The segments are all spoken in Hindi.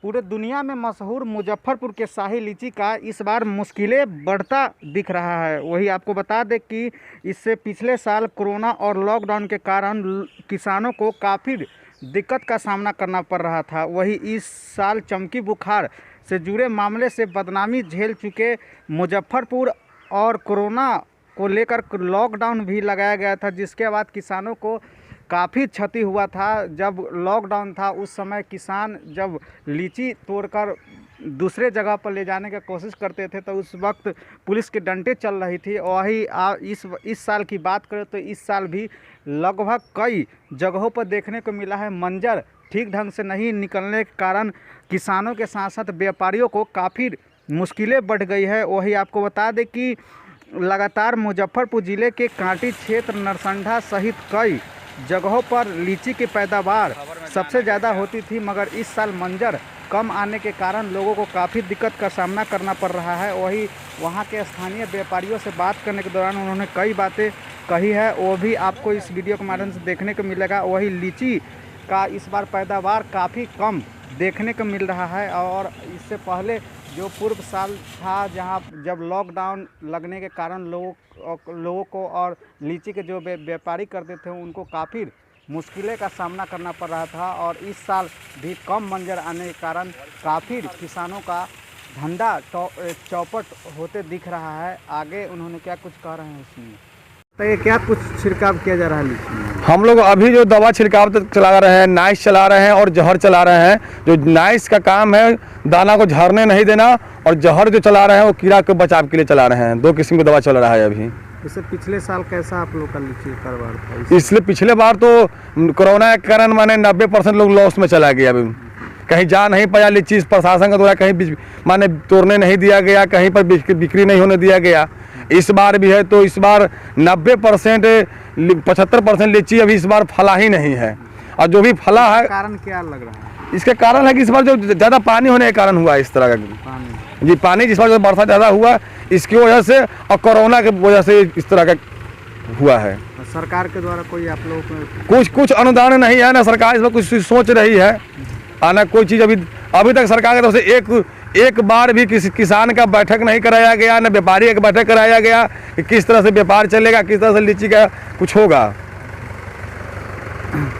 पूरे दुनिया में मशहूर मुजफ्फरपुर के शाही लीची का इस बार मुश्किलें बढ़ता दिख रहा है। वही आपको बता दें कि इससे पिछले साल कोरोना और लॉकडाउन के कारण किसानों को काफ़ी दिक्कत का सामना करना पड़ रहा था। वही इस साल चमकी बुखार से जुड़े मामले से बदनामी झेल चुके मुजफ्फरपुर और कोरोना को लेकर लॉकडाउन भी लगाया गया था, जिसके बाद किसानों को काफ़ी क्षति हुआ था। जब लॉकडाउन था उस समय किसान जब लीची तोड़कर दूसरे जगह पर ले जाने की कोशिश करते थे तो उस वक्त पुलिस के डंडे चल रही थी। वही इस साल की बात करें तो इस साल भी लगभग कई जगहों पर देखने को मिला है मंजर ठीक ढंग से नहीं निकलने के कारण किसानों के साथ साथ व्यापारियों को काफ़ी मुश्किलें बढ़ गई है। वही आपको बता दें कि लगातार मुजफ्फरपुर ज़िले के कांटी क्षेत्र, नरसंडा सहित कई जगहों पर लीची की पैदावार सबसे ज़्यादा होती थी, मगर इस साल मंजर कम आने के कारण लोगों को काफ़ी दिक्कत का सामना करना पड़ रहा है। वही वहां के स्थानीय व्यापारियों से बात करने के दौरान उन्होंने कई बातें कही है, वो भी आपको इस वीडियो के माध्यम से देखने को मिलेगा। वही लीची का इस बार पैदावार काफ़ी कम देखने को मिल रहा है और इससे पहले जो पूर्व साल था जहां जब लॉकडाउन लगने के कारण लोगों को और लीची के जो व्यापारी करते थे उनको काफ़ी मुश्किलें का सामना करना पड़ रहा था। और इस साल भी कम मंजर आने के कारण काफ़ी किसानों का धंधा चौपट होते दिख रहा है। आगे उन्होंने क्या कुछ कह रहे हैं इसमें तो ये क्या कुछ छिड़काव किया जा रहा है लीची में? हम लोग अभी जो दवा छिड़काव चला रहे हैं, नाइस चला रहे हैं और जहर चला रहे हैं। जो नाइस का काम है दाना को झरने नहीं देना और जहर जो चला रहे हैं वो कीड़ा के बचाव के लिए चला रहे हैं। 2 किस्म की दवा चल रहा है अभी। इससे पिछले साल कैसा आप लोग का लीची कारोबार था? इसलिए पिछले बार तो कोरोना के कारण माने 90% लोग लॉस में चला गया। अभी कहीं जा नहीं पाया लीची, प्रशासन के द्वारा कहीं माने तोड़ने नहीं दिया गया, कहीं पर बिक्री नहीं होने दिया गया। इस बार भी है तो इस बार 90% 75% लीची अभी इस बार फला ही नहीं है। और जो भी फला है, कारण क्या लग रहा है? इसके कारण है कि इस बार जो ज़्यादा पानी होने के कारण हुआ इस तरह का पानी जिस बार जो बरसात ज़्यादा हुआ इसकी वजह से और कोरोना की वजह से इस तरह का हुआ है। सरकार के द्वारा कोई आप लोगों को कुछ अनुदान नहीं है ना, सरकार इसमें कुछ सोच रही है आना कोई चीज़ अभी तक सरकार की तरफ से एक बार भी किसी किसान का बैठक नहीं कराया गया, न व्यापारी का बैठक कराया गया कि किस तरह से व्यापार चलेगा, किस तरह से लीची का कुछ होगा।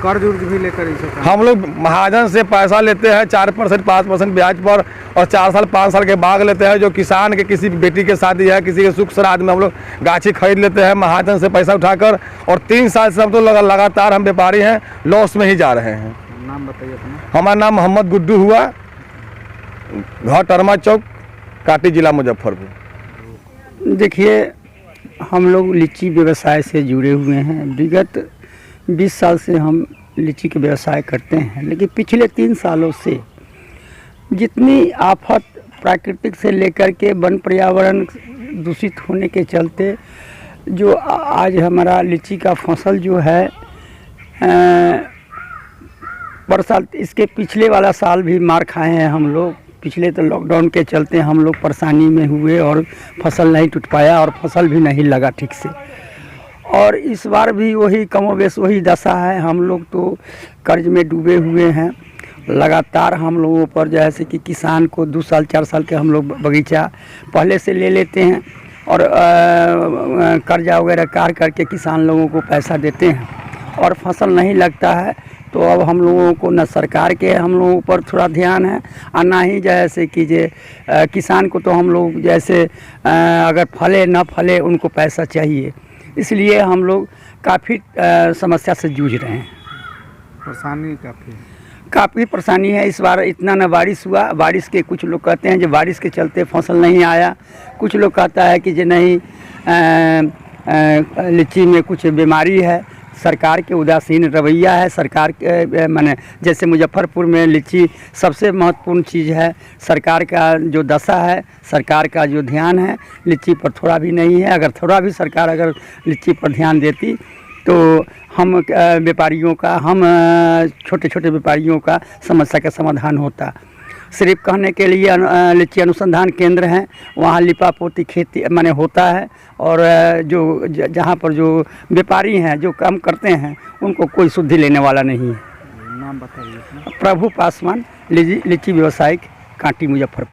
कर्ज उर्ज भी लेकर इसे हम लोग महाजन से पैसा लेते हैं 4% 5% ब्याज पर और 4 साल 5 साल के बाद लेते हैं। जो किसान के किसी बेटी के शादी है, किसी के सुख श्राद्ध में हम लोग गाछी खरीद लेते हैं महाजन से पैसा उठाकर। और 3 साल से हम तो लगातार हम व्यापारी हैं, लॉस में ही जा रहे हैं। नाम बताइए अपना। हमारा नाम मोहम्मद गुड्डू हुआ, घर टरमा चौक, काटी जिला मुजफ्फरपुर। देखिए, हम लोग लीची व्यवसाय से जुड़े हुए हैं। विगत 20 साल से हम लीची के व्यवसाय करते हैं, लेकिन पिछले 3 सालों से जितनी आफत प्राकृतिक से लेकर के वन पर्यावरण दूषित होने के चलते जो आज हमारा लीची का फसल जो है बरसात, इसके पिछले वाला साल भी मार खाए हैं हम लोग। पिछले तो लॉकडाउन के चलते हम लोग परेशानी में हुए और फसल नहीं टूट पाया और फसल भी नहीं लगा ठीक से। और इस बार भी वही कमोबेश वही दशा है। हम लोग तो कर्ज में डूबे हुए हैं। लगातार हम लोगों पर जैसे कि किसान को 2 साल 4 साल के हम लोग बगीचा पहले से ले लेते हैं और कर्जा वगैरह कार करके किसान लोगों को पैसा देते हैं और फसल नहीं लगता है। तो अब हम लोगों को न सरकार के हम लोगों पर थोड़ा ध्यान है और ना ही जैसे कि किसान को तो हम लोग जैसे अगर फले न फले उनको पैसा चाहिए, इसलिए हम लोग काफ़ी समस्या से जूझ रहे हैं। परेशानी काफ़ी परेशानी है। इस बार इतना न बारिश हुआ, बारिश के कुछ लोग कहते हैं जो बारिश के चलते फसल नहीं आया, कुछ लोग कहता है कि जो नहीं लीची में कुछ बीमारी है। सरकार के उदासीन रवैया है। सरकार के माने जैसे मुजफ्फरपुर में लीची सबसे महत्वपूर्ण चीज़ है। सरकार का जो दशा है, सरकार का जो ध्यान है लीची पर थोड़ा भी नहीं है। अगर थोड़ा भी सरकार अगर लीची पर ध्यान देती तो हम व्यापारियों का, हम छोटे छोटे व्यापारियों का समस्या का समाधान होता। सिर्फ कहने के लिए लीची अनुसंधान केंद्र हैं, वहाँ लिपापोती खेती माने होता है और जो जहाँ पर जो व्यापारी हैं जो काम करते हैं उनको कोई शुद्धि लेने वाला नहीं है। नाम बताइए। प्रभु पासवान, लीची व्यवसायिक कांटी मुजफ्फरपुर।